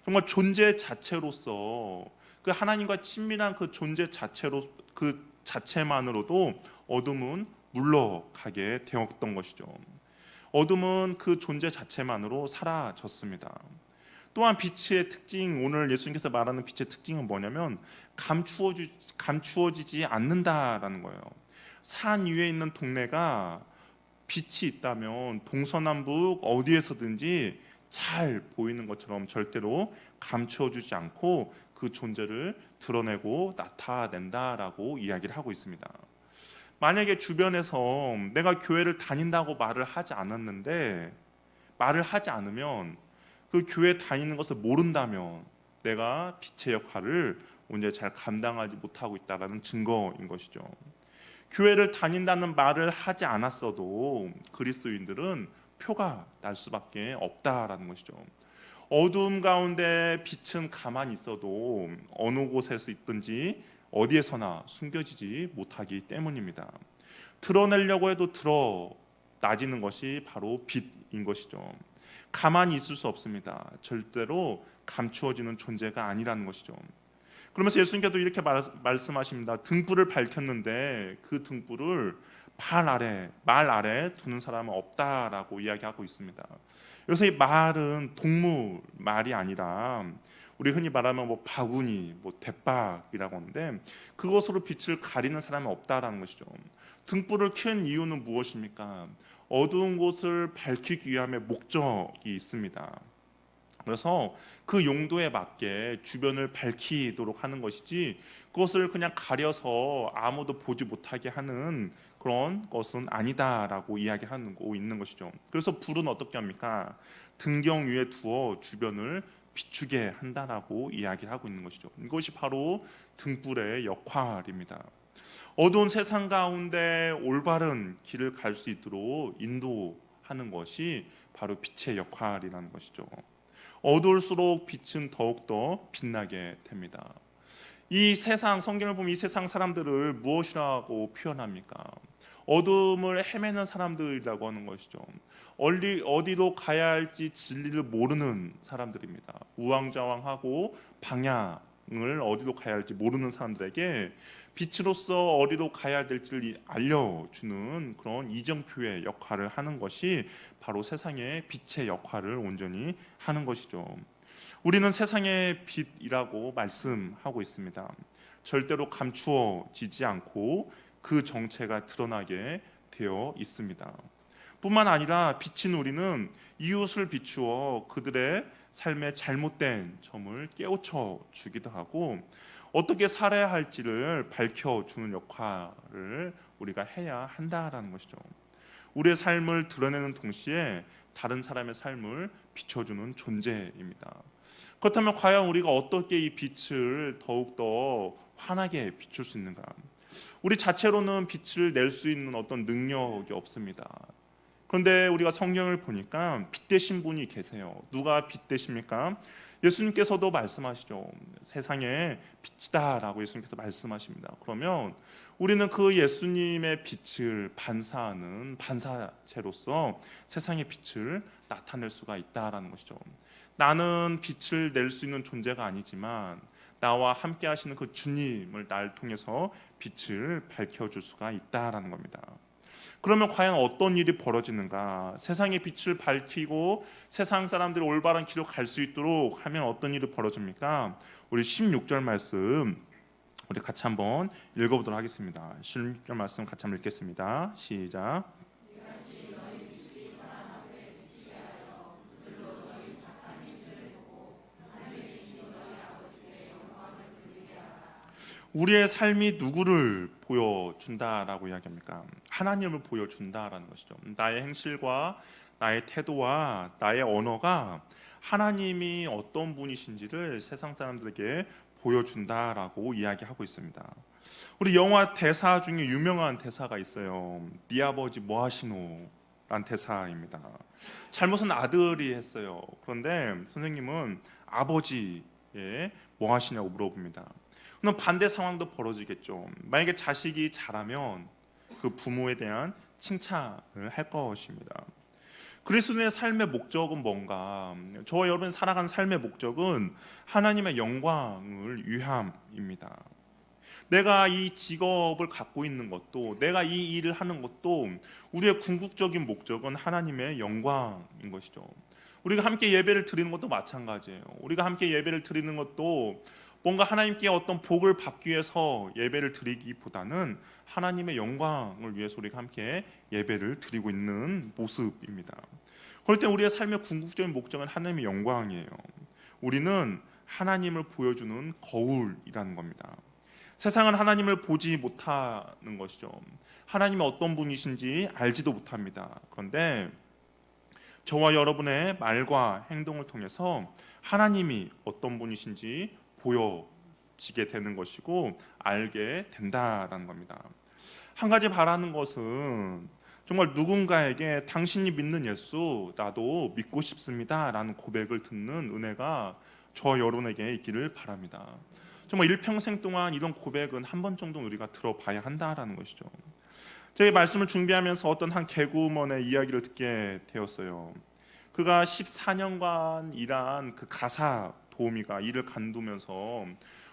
정말 존재 자체로서 그 하나님과 친밀한 그 존재 자체로 그 자체만으로도 어둠은 물러가게 되었던 것이죠. 어둠은 그 존재 자체만으로 사라졌습니다. 또한 빛의 특징, 오늘 예수님께서 말하는 빛의 특징은 뭐냐면 감추어지지 않는다라는 거예요. 산 위에 있는 동네가 빛이 있다면 동서남북 어디에서든지 잘 보이는 것처럼 절대로 감추어주지 않고 그 존재를 드러내고 나타낸다라고 이야기를 하고 있습니다. 만약에 주변에서 내가 교회를 다닌다고 말을 하지 않으면 그 교회 다니는 것을 모른다면 내가 빛의 역할을 언제 잘 감당하지 못하고 있다는 증거인 것이죠. 교회를 다닌다는 말을 하지 않았어도 그리스도인들은 표가 날 수밖에 없다라는 것이죠. 어두움 가운데 빛은 가만히 있어도 어느 곳에서 있든지 어디에서나 숨겨지지 못하기 때문입니다. 드러내려고 해도 드러나지는 것이 바로 빛인 것이죠. 가만히 있을 수 없습니다. 절대로 감추어지는 존재가 아니라는 것이죠. 그러면서 예수님께서 이렇게 말씀하십니다. 등불을 밝혔는데 그 등불을 말 아래 두는 사람은 없다라고 이야기하고 있습니다. 여기서 이 말은 동물 말이 아니라 우리 흔히 말하면 바구니, 대박이라고 하는데 그것으로 빛을 가리는 사람은 없다라는 것이죠. 등불을 켠 이유는 무엇입니까? 어두운 곳을 밝히기 위함의 목적이 있습니다. 그래서 그 용도에 맞게 주변을 밝히도록 하는 것이지 그것을 그냥 가려서 아무도 보지 못하게 하는 그런 것은 아니다라고 이야기하고 있는 것이죠. 그래서 불은 어떻게 합니까? 등경 위에 두어 주변을 비추게 한다라고 이야기하고 있는 것이죠. 이것이 바로 등불의 역할입니다. 어두운 세상 가운데 올바른 길을 갈 수 있도록 인도하는 것이 바로 빛의 역할이라는 것이죠. 어두울수록 빛은 더욱더 빛나게 됩니다. 이 세상, 성경을 보면 이 세상 사람들을 무엇이라고 표현합니까? 어둠을 헤매는 사람들이라고 하는 것이죠. 어디로 가야 할지 진리를 모르는 사람들입니다. 우왕좌왕하고 방향을 어디로 가야 할지 모르는 사람들에게 빛으로서 어디로 가야 될지를 알려주는 그런 이정표의 역할을 하는 것이 바로 세상의 빛의 역할을 온전히 하는 것이죠. 우리는 세상의 빛이라고 말씀하고 있습니다. 절대로 감추어지지 않고 그 정체가 드러나게 되어 있습니다. 뿐만 아니라 비친 우리는 이웃을 비추어 그들의 삶의 잘못된 점을 깨우쳐 주기도 하고 어떻게 살아야 할지를 밝혀주는 역할을 우리가 해야 한다라는 것이죠. 우리의 삶을 드러내는 동시에 다른 사람의 삶을 비춰주는 존재입니다. 그렇다면 과연 우리가 어떻게 이 빛을 더욱더 환하게 비출 수 있는가? 우리 자체로는 빛을 낼 수 있는 어떤 능력이 없습니다. 그런데 우리가 성경을 보니까 빛 되신 분이 계세요. 누가 빛 되십니까? 예수님께서도 말씀하시죠. 세상에 빛이다라고 예수님께서 말씀하십니다. 그러면 우리는 그 예수님의 빛을 반사하는 반사체로서 세상의 빛을 나타낼 수가 있다라는 것이죠. 나는 빛을 낼 수 있는 존재가 아니지만 나와 함께 하시는 그 주님을 날 통해서 빛을 밝혀줄 수가 있다라는 겁니다. 그러면 과연 어떤 일이 벌어지는가? 세상의 빛을 밝히고 세상 사람들이 올바른 길로 갈 수 있도록 하면 어떤 일이 벌어집니까? 우리 16절 말씀 우리 같이 한번 읽어보도록 하겠습니다. 16절 말씀 같이 한번 읽겠습니다. 시작. 우리의 삶이 누구를 보여준다라고 이야기합니까? 하나님을 보여준다라는 것이죠. 나의 행실과 나의 태도와 나의 언어가 하나님이 어떤 분이신지를 세상 사람들에게 보여준다라고 이야기하고 있습니다. 우리 영화 대사 중에 유명한 대사가 있어요. 네 아버지 뭐 하시노? 라는 대사입니다. 잘못은 아들이 했어요. 그런데 선생님은 아버지의 뭐 하시냐고 물어봅니다. 그럼 반대 상황도 벌어지겠죠. 만약에 자식이 잘하면 그 부모에 대한 칭찬을 할 것입니다. 그리스도의 삶의 목적은 뭔가? 저와 여러분 살아가는 삶의 목적은 하나님의 영광을 위함입니다. 내가 이 직업을 갖고 있는 것도, 내가 이 일을 하는 것도 우리의 궁극적인 목적은 하나님의 영광인 것이죠. 우리가 함께 예배를 드리는 것도 마찬가지예요. 우리가 함께 예배를 드리는 것도 뭔가 하나님께 어떤 복을 받기 위해서 예배를 드리기보다는 하나님의 영광을 위해서 우리가 함께 예배를 드리고 있는 모습입니다. 그럴 때 우리의 삶의 궁극적인 목적은 하나님의 영광이에요. 우리는 하나님을 보여주는 거울이라는 겁니다. 세상은 하나님을 보지 못하는 것이죠. 하나님이 어떤 분이신지 알지도 못합니다. 그런데 저와 여러분의 말과 행동을 통해서 하나님이 어떤 분이신지 보여지게 되는 것이고 알게 된다라는 겁니다. 한 가지 바라는 것은 정말 누군가에게 당신이 믿는 예수 나도 믿고 싶습니다 라는 고백을 듣는 은혜가 저와 여러분에게 있기를 바랍니다. 정말 일평생 동안 이런 고백은 한 번 정도는 우리가 들어봐야 한다라는 것이죠. 제가 말씀을 준비하면서 어떤 한 개구먼의 이야기를 듣게 되었어요. 그가 14년간 일한 그 가사 도우미가 일을 관두면서,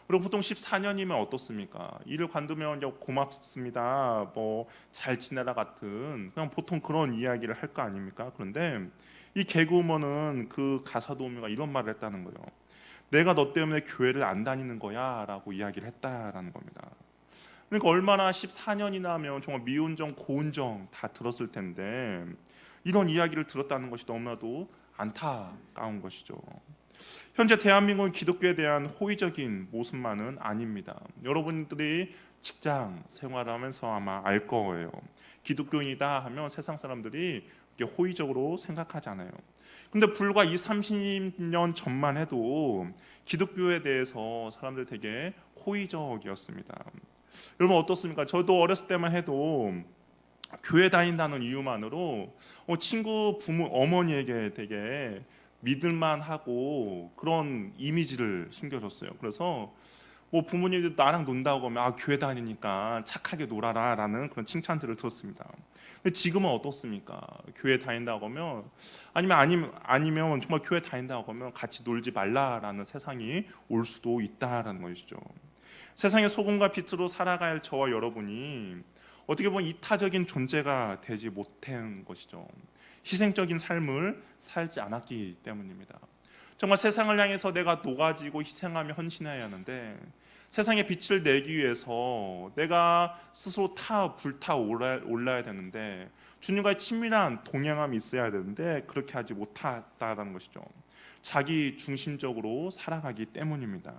우리가 보통 14년이면 어떻습니까? 일을 관두면 고맙습니다, 뭐 잘 지내라 같은 그냥 보통 그런 이야기를 할 거 아닙니까? 그런데 이 개그우먼은 그 가사 도우미가 이런 말을 했다는 거예요. 내가 너 때문에 교회를 안 다니는 거야 라고 이야기를 했다라는 겁니다. 그러니까 얼마나 14년이나 하면 정말 미운정 고운정 다 들었을 텐데 이런 이야기를 들었다는 것이 너무나도 안타까운 것이죠. 현재 대한민국은 기독교에 대한 호의적인 모습만은 아닙니다. 여러분들이 직장 생활을 하면서 아마 알 거예요. 기독교인이다 하면 세상 사람들이 이렇게 호의적으로 생각하지 않아요. 근데 불과 30년 전만 해도 기독교에 대해서 사람들 되게 호의적이었습니다. 여러분 어떻습니까? 저도 어렸을 때만 해도 교회 다닌다는 이유만으로 친구 부모 어머니에게 되게 믿을만하고 그런 이미지를 심겨줬어요. 그래서 뭐 부모님들 나랑 논다고 하면 교회 다니니까 착하게 놀아라라는 그런 칭찬들을 들었습니다. 근데 지금은 어떻습니까? 교회 다닌다고 하면 아니면 정말 교회 다닌다고 하면 같이 놀지 말라라는 세상이 올 수도 있다라는 것이죠. 세상의 소금과 빛으로 살아갈 저와 여러분이 어떻게 보면 이타적인 존재가 되지 못한 것이죠. 희생적인 삶을 살지 않았기 때문입니다. 정말 세상을 향해서 내가 녹아지고 희생하며 헌신해야 하는데 세상에 빛을 내기 위해서 내가 스스로 불타 올라야 되는데 주님과의 친밀한 동행함이 있어야 되는데 그렇게 하지 못했다는 것이죠. 자기 중심적으로 살아가기 때문입니다.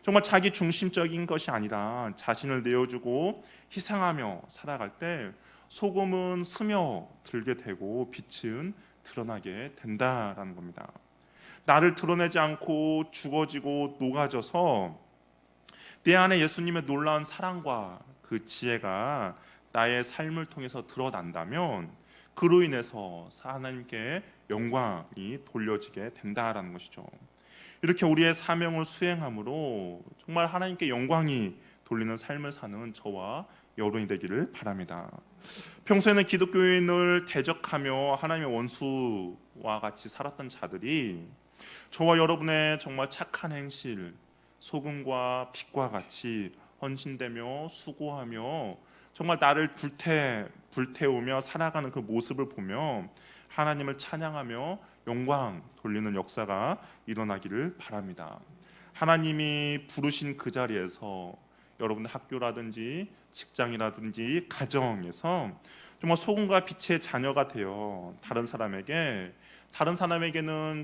정말 자기 중심적인 것이 아니라 자신을 내어주고 희생하며 살아갈 때 소금은 스며들게 되고 빛은 드러나게 된다라는 겁니다. 나를 드러내지 않고 죽어지고 녹아져서 내 안에 예수님의 놀라운 사랑과 그 지혜가 나의 삶을 통해서 드러난다면 그로 인해서 하나님께 영광이 돌려지게 된다라는 것이죠. 이렇게 우리의 사명을 수행함으로 정말 하나님께 영광이 돌리는 삶을 사는 저와 여러분이 되기를 바랍니다. 평소에는 기독교인을 대적하며 하나님의 원수와 같이 살았던 자들이 저와 여러분의 정말 착한 행실, 소금과 빛과 같이 헌신되며 수고하며 정말 나를 불태우며 살아가는 그 모습을 보며 하나님을 찬양하며 영광 돌리는 역사가 일어나기를 바랍니다. 하나님이 부르신 그 자리에서 여러분의 학교라든지 직장이라든지 가정에서 정말 소금과 빛의 자녀가 되어 다른 사람에게는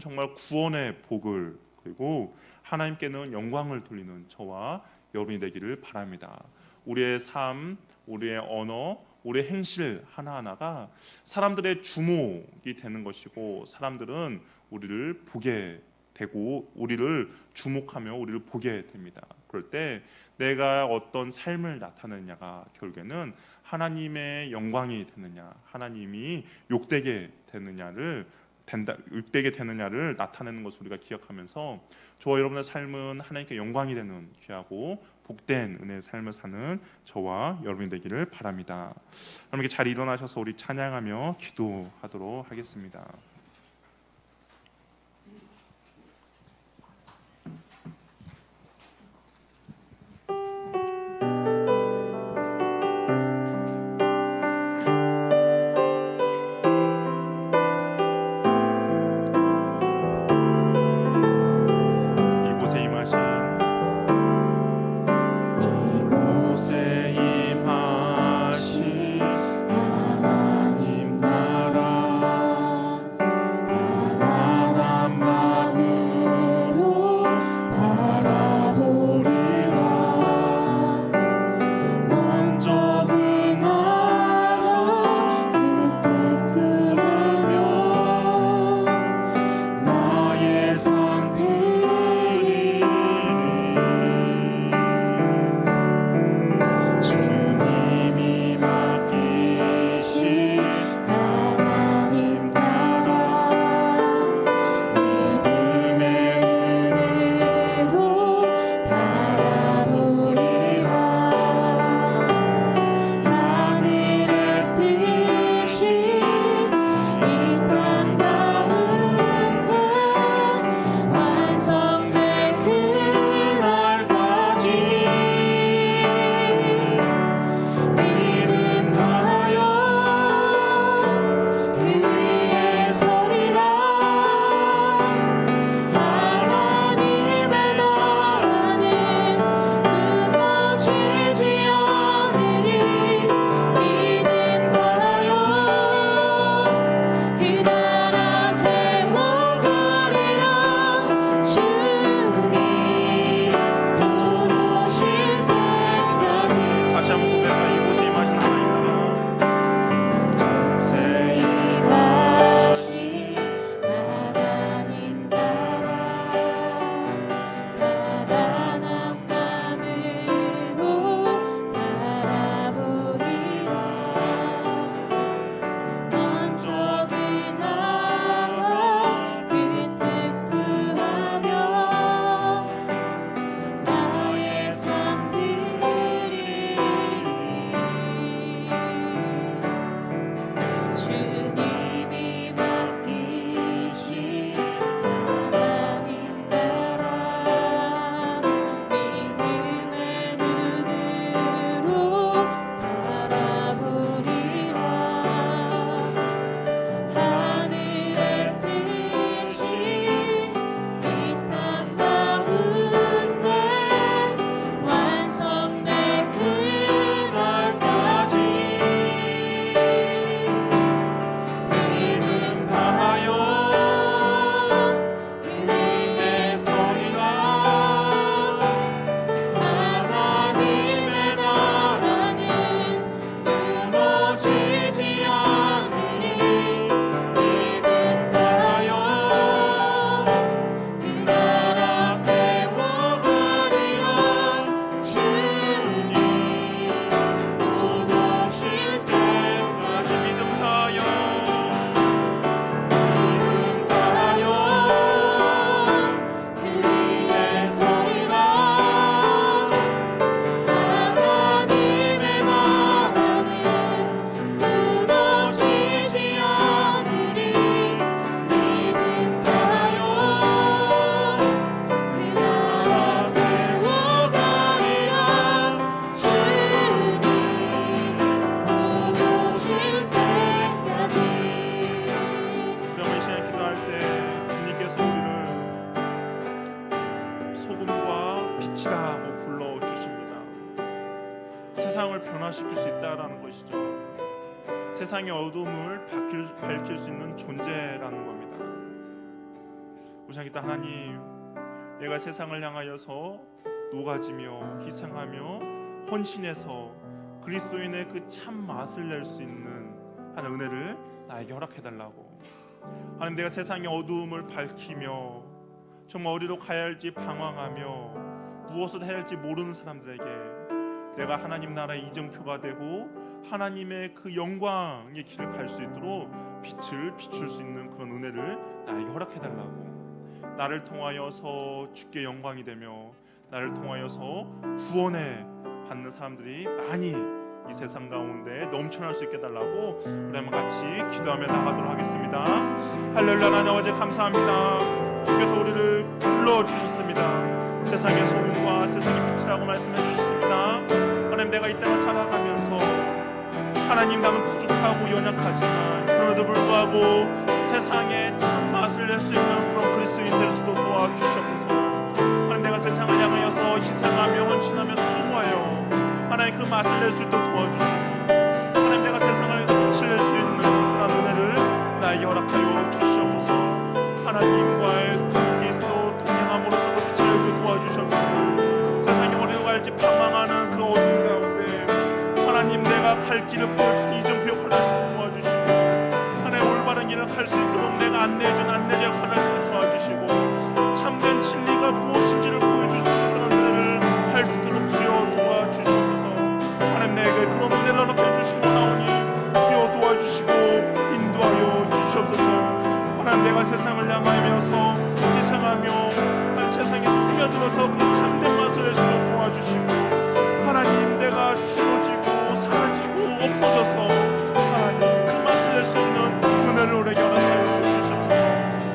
정말 구원의 복을 그리고 하나님께는 영광을 돌리는 저와 여러분이 되기를 바랍니다. 우리의 삶, 우리의 언어, 우리의 행실 하나하나가 사람들의 주목이 되는 것이고, 사람들은 우리를 보게 되고 우리를 주목하며 우리를 보게 됩니다. 그럴 때 내가 어떤 삶을 나타내느냐가 결국에는 하나님의 영광이 되느냐, 하나님이 욕되게 되느냐를 나타내는 것을 우리가 기억하면서 저와 여러분의 삶은 하나님께 영광이 되는 귀하고 복된 은혜의 삶을 사는 저와 여러분이 되기를 바랍니다. 여러분 잘 일어나셔서 우리 찬양하며 기도하도록 하겠습니다. 변화시킬 수 있다라는 것이죠. 세상의 어둠을 밝힐 수 있는 존재라는 겁니다. 우리 일단 하나님, 내가 세상을 향하여서 녹아지며 희생하며 헌신해서 그리스도인의 그 참 맛을 낼 수 있는 하나님 은혜를 나에게 허락해달라고. 하나님, 내가 세상의 어두움을 밝히며 정말 어디로 가야 할지 방황하며 무엇을 해야 할지 모르는 사람들에게 내가 하나님 나라의 이정표가 되고 하나님의 그 영광의 길을 갈 수 있도록 빛을 비출 수 있는 그런 은혜를 나에게 허락해달라고. 나를 통하여서 주께 영광이 되며 나를 통하여서 구원에 받는 사람들이 많이 이 세상 가운데 넘쳐날 수 있게 달라고 우리 한번 같이 기도하며 나가도록 하겠습니다. 할렐루야. 하나님 아버지 감사합니다. 주께서 우리를 불러주셨습니다. 세상의 소금과 세상의 빛이라고 말씀해 주셨습니다. 하나님, 내가 이 땅을 살아가면서 하나님, 나는 부족하고 연약하지만 그럼에도 불구하고 세상에 참맛을 낼 수 있는 그런 그리스도인 될 수도 도와주시옵소서. 하나님, 내가 세상을 향하여서 희생하며 헌신하며 수고하여 하나님 그 맛을 낼 수 있도록 도와주시고, 하나님, 내가 세상을 빛을 낼 수 있는 그런 은혜를 나에게 허락하여 주시옵소서. 하나님과의 관계에서 동행함으로써 그 빛을 내게 도와주시옵소서. 세상에 어디로 갈지 방황하는 그 어두운 가운데 하나님, 내가 갈 길을 보여주신 이정표 역할을 할 수 있도록 도와주시고, 하나님 올바른 길을 갈 수 있도록 내가 안내해준 안내자 역할을 할 수 있도록 도와주시고, 참된 진리가 무엇인지를 보여줄 수 있는 그런 은혜를 할 수 있도록 주여 도와주시옵소서. 하나님, 내게 그런 은혜를 허락해 주시고 나오니 주여 도와주시고 인도하여 주시옵소서. 하나님, 내가 세상을 향하여서 희생하며 하나님, 세상에 스며들어서 그 참된 맛을 낼 수 있도록 도와주시고, 하나님, 내가 주어지고 사라지고 없어져서 하나님 그 맛을 낼 수 있는 은혜를 우리에게 허락하여 주시옵소서.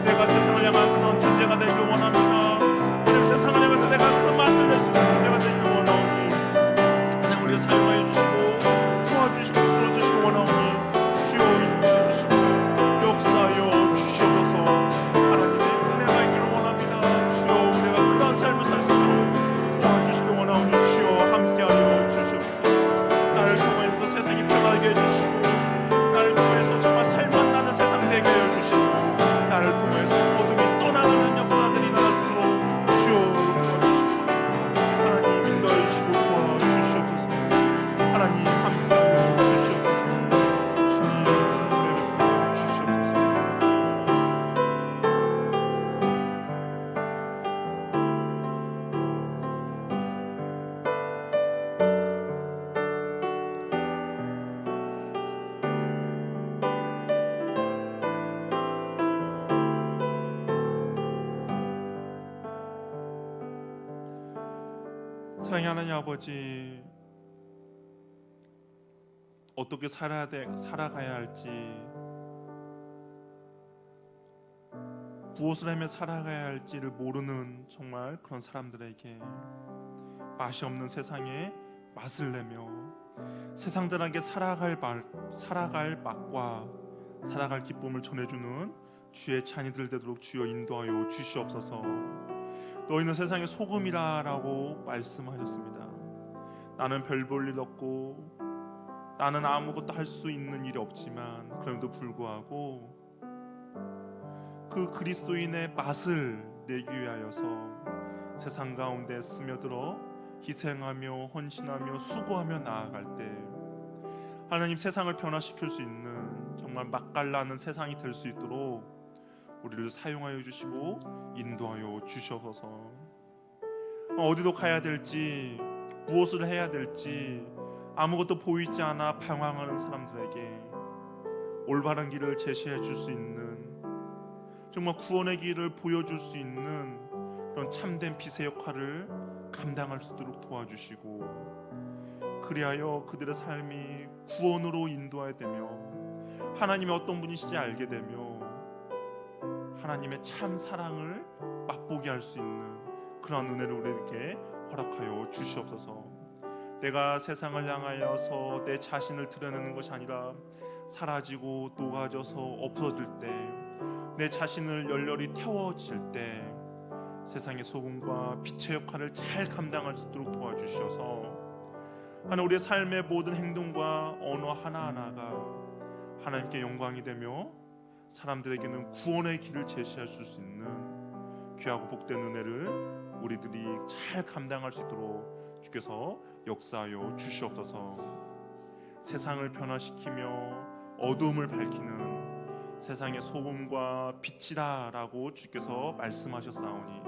내가 세상을 향한 그런 존재가 되길 원합니다. 하나님, 세상을 향해서 내가 그 맛을 낼 수 있는 존재가 되길 원하오니 하나님, 우리를 사용하여 주시고 도와주시고 들어주시고 원하오니 주여 인도해 주시고 역사하여 주시옵소서. 하나님의 은혜가 있기를 원합니다. 주여, 우리가 그런 삶을 살 수 있도록 도와주시기 원하오니 주여 함께하여 주시옵소서. 나를 통하여서 세상이 변하게 해주시고, 나를 통해서 정말 살만 나는 세상 되게 해주시고, 나를 통해서 어둠이 떠나가는 역사들이 나타나도록 주여 도와주시고, 하나님 인도해 주시고 도와주시옵소서. 하나님 함께하여 주시옵소서. 주님 은혜 베풀어 주시옵소서. 사랑의 하나님 아버지, 어떻게 살아가야 할지, 무엇을 하며 살아가야 할지를 모르는 정말 그런 사람들에게 맛이 없는 세상에 맛을 내며 세상들에게 살아갈 맛과 살아갈 기쁨을 전해주는 주의 찬이들 되도록 주여 인도하여 주시옵소서. 너희는 세상의 소금이라고 말씀하셨습니다. 나는 별 볼 일 없고 나는 아무것도 할 수 있는 일이 없지만 그럼에도 불구하고 그 그리스도인의 맛을 내기 위하여서 세상 가운데 스며들어 희생하며 헌신하며 수고하며 나아갈 때 하나님, 세상을 변화시킬 수 있는 정말 맛깔나는 세상이 될 수 있도록 우리를 사용하여 주시고 인도하여 주셔서 어디로 가야 될지 무엇을 해야 될지 아무것도 보이지 않아 방황하는 사람들에게 올바른 길을 제시해 줄 수 있는, 정말 구원의 길을 보여줄 수 있는 그런 참된 빛의 역할을 감당할 수 있도록 도와주시고, 그리하여 그들의 삶이 구원으로 인도해야 되며 하나님이 어떤 분이신지 알게 되며 하나님의 참 사랑을 맛보게 할 수 있는 그러한 은혜를 우리에게 허락하여 주시옵소서. 내가 세상을 향하여서 내 자신을 드러내는 것이 아니라 사라지고 녹아져서 없어질 때, 내 자신을 열렬히 태워질 때 세상의 소금과 빛의 역할을 잘 감당할 수 있도록 도와주셔서 하나님, 우리의 삶의 모든 행동과 언어 하나하나가 하나님께 영광이 되며 사람들에게는 구원의 길을 제시해 줄 수 있는 귀하고 복된 은혜를 우리들이 잘 감당할 수 있도록 주께서 역사하여 주시옵소서. 세상을 변화시키며 어두움을 밝히는 세상의 소금과 빛이다라고 주께서 말씀하셨사오니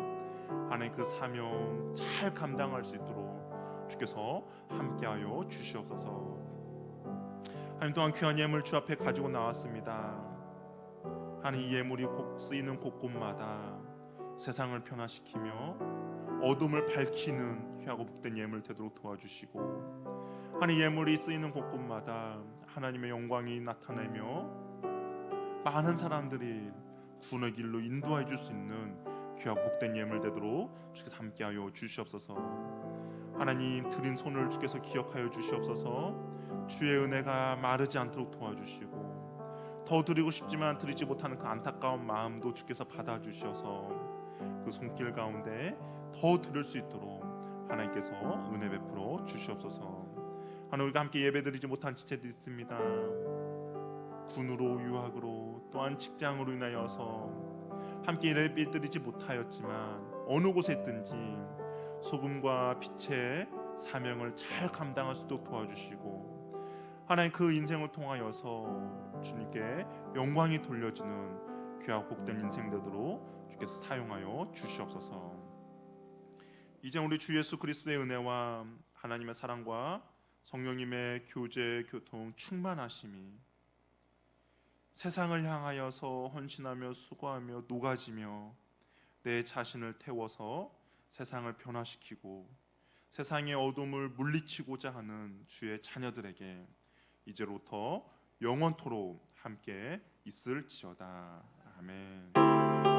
하나님 그 사명 잘 감당할 수 있도록 주께서 함께하여 주시옵소서. 하나님 또한 귀한 예물 주 앞에 가지고 나왔습니다. 하나님 이 예물이 쓰이는 곳곳마다 세상을 변화시키며 어둠을 밝히는 귀하고 복된 예물 되도록 도와주시고 하나님 예물이 쓰이는 곳곳마다 하나님의 영광이 나타내며 많은 사람들이 구원의 길로 인도해 줄 수 있는 귀하고 복된 예물 되도록 주께서 함께하여 주시옵소서. 하나님 드린 손을 주께서 기억하여 주시옵소서. 주의 은혜가 마르지 않도록 도와주시고 더 드리고 싶지만 드리지 못하는 그 안타까운 마음도 주께서 받아주셔서 그 손길 가운데 더 드릴 수 있도록 하나님께서 은혜 베풀어 주시옵소서. 하나님 우리가 함께 예배드리지 못한 지체들이 있습니다. 군으로 유학으로 또한 직장으로 인하여서 함께 예배드리지 못하였지만 어느 곳에 있든지 소금과 빛의 사명을 잘 감당할 수 있도록 도와주시고 하나님 그 인생을 통하여서 주님께 영광이 돌려지는 귀하고 복된 인생 되도록 주께서 사용하여 주시옵소서. 이제 우리 주 예수 그리스도의 은혜와 하나님의 사랑과 성령님의 교제, 교통, 충만하심이 세상을 향하여서 헌신하며 수고하며 녹아지며 내 자신을 태워서 세상을 변화시키고 세상의 어둠을 물리치고자 하는 주의 자녀들에게 이제로부터 영원토록 함께 있을지어다. 아멘.